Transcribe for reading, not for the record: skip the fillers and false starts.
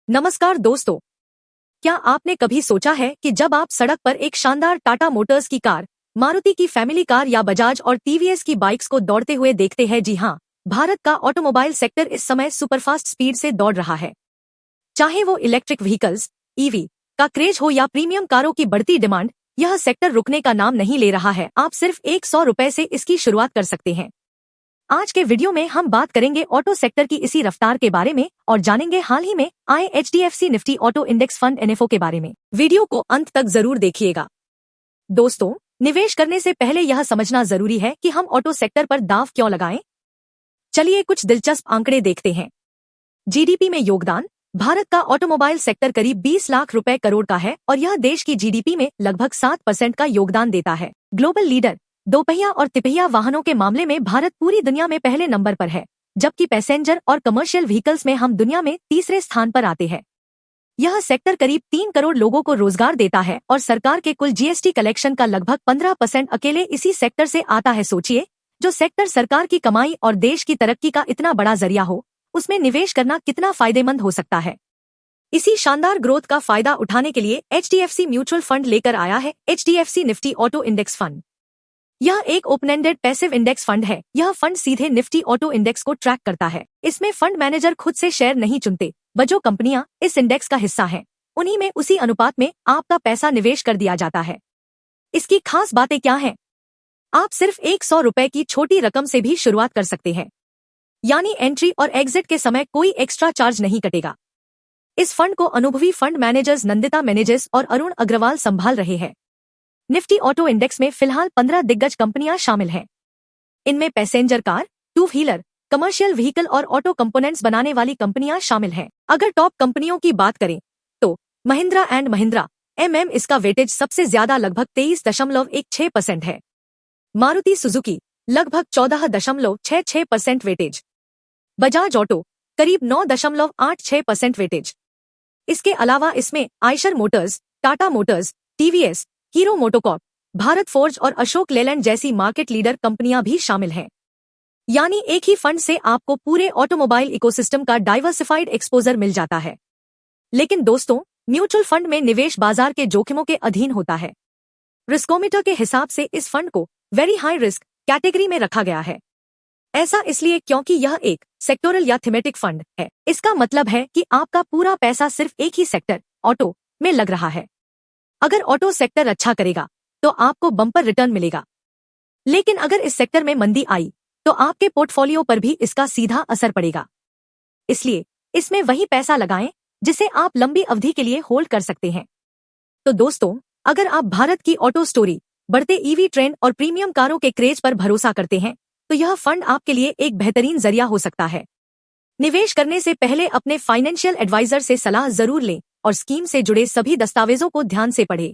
नमस्कार दोस्तों। क्या आपने कभी सोचा है कि जब आप सड़क पर एक शानदार टाटा मोटर्स की कार, मारुति की फैमिली कार या बजाज और टीवीएस की बाइक्स को दौड़ते हुए देखते हैं? जी हाँ, भारत का ऑटोमोबाइल सेक्टर इस समय सुपरफास्ट स्पीड से दौड़ रहा है। चाहे वो इलेक्ट्रिक व्हीकल्स, ईवी का क्रेज हो या प्रीमियम कारों की बढ़ती डिमांड, यह सेक्टर रुकने का नाम नहीं ले रहा है। आप सिर्फ ₹100 से इसकी शुरुआत कर सकते हैं। आज के वीडियो में हम बात करेंगे ऑटो सेक्टर की इसी रफ्तार के बारे में और जानेंगे हाल ही में आए HDFC Nifty auto index fund NFO के बारे में। वीडियो को अंत तक जरूर देखिएगा। दोस्तों, निवेश करने से पहले यह समझना जरूरी है कि हम ऑटो सेक्टर पर दांव क्यों लगाएं। चलिए कुछ दिलचस्प आंकड़े देखते हैं। जीडीपी में योगदान। भारत का ऑटोमोबाइल सेक्टर करीब 20 लाख रुपए करोड़ का है और यह देश की जीडीपी में लगभग 7% का योगदान देता है। Global leader. दोपहिया और तिपहिया वाहनों के मामले में भारत पूरी दुनिया में पहले नंबर पर है, जबकि पैसेंजर और कमर्शियल व्हीकल्स में हम दुनिया में तीसरे स्थान पर आते हैं। यह सेक्टर करीब 3 करोड़ लोगों को रोजगार देता है और सरकार के कुल जीएसटी कलेक्शन का लगभग 15% अकेले इसी सेक्टर से आता है। सोचिए, जो सेक्टर सरकार की कमाई और देश की तरक्की का इतना बड़ा जरिया हो, उसमें निवेश करना कितना फायदेमंद हो सकता है। इसी शानदार ग्रोथ का फायदा उठाने के लिए HDFC म्यूचुअल फंड लेकर आया है HDFC Nifty auto index fund. यह एक open ended passive index fund है। यह फंड सीधे निफ्टी ऑटो इंडेक्स को ट्रैक करता है। इसमें फंड मैनेजर खुद से शेयर नहीं चुनते, जो कंपनियां इस इंडेक्स का हिस्सा हैं, उन्हीं में उसी अनुपात में आपका पैसा निवेश कर दिया जाता है। इसकी खास बातें क्या हैं? आप सिर्फ ₹100 की छोटी रकम से भी शुरुआत कर सकते हैं, यानी एंट्री और एग्जिट के समय कोई एक्स्ट्रा चार्ज नहीं कटेगा। इस फंड को अनुभवी फंड मैनेजर्स नंदिता मैनेजर्स और अरुण अग्रवाल संभाल रहे हैं। निफ्टी ऑटो इंडेक्स में फिलहाल 15 दिग्गज कंपनियां शामिल हैं। इनमें passenger car, two wheeler, commercial vehicle और ऑटो कंपोनेंट्स बनाने वाली कंपनियां शामिल हैं। अगर टॉप कंपनियों की बात करें तो महिंद्रा एंड महिंद्रा इसका वेटेज सबसे ज्यादा लगभग 23.16% है। मारुति सुजुकी लगभग 14.66% वेटेज। बजाज ऑटो करीब 9.86% वेटेज। इसके अलावा इसमें Eicher Motors, Tata Motors, TVS, hero MotoCorp, Bharat forge और अशोक लेलैंड जैसी मार्केट लीडर कंपनियां भी शामिल हैं। यानी एक ही फंड से आपको पूरे ऑटोमोबाइल इकोसिस्टम का डाइवर्सिफाइड एक्सपोजर मिल जाता है। लेकिन दोस्तों, म्यूचुअल फंड में निवेश बाजार के जोखिमों के अधीन होता है। रिस्कोमीटर के हिसाब से इस फंड को वेरी हाई रिस्क कैटेगरी में रखा गया है। ऐसा इसलिए क्योंकि यह एक सेक्टोरल या थीमेटिक फंड है। इसका मतलब है कि आपका पूरा पैसा सिर्फ एक ही सेक्टर, ऑटो, में लग रहा है। अगर ऑटो सेक्टर अच्छा करेगा तो आपको बम्पर रिटर्न मिलेगा, लेकिन अगर इस सेक्टर में मंदी आई तो आपके पोर्टफोलियो पर भी इसका सीधा असर पड़ेगा। इसलिए इसमें वही पैसा लगाएं जिसे आप लंबी अवधि के लिए होल्ड कर सकते हैं। तो दोस्तों, अगर आप भारत की ऑटो स्टोरी, बढ़ते ईवी ट्रेंड और प्रीमियम कारों के क्रेज पर भरोसा करते हैं, तो यह फंड आपके लिए एक बेहतरीन जरिया हो सकता है। निवेश करने से पहले अपने फाइनेंशियल एडवाइजर से सलाह जरूर लें और स्कीम से जुड़े सभी दस्तावेजों को ध्यान से पढ़ें।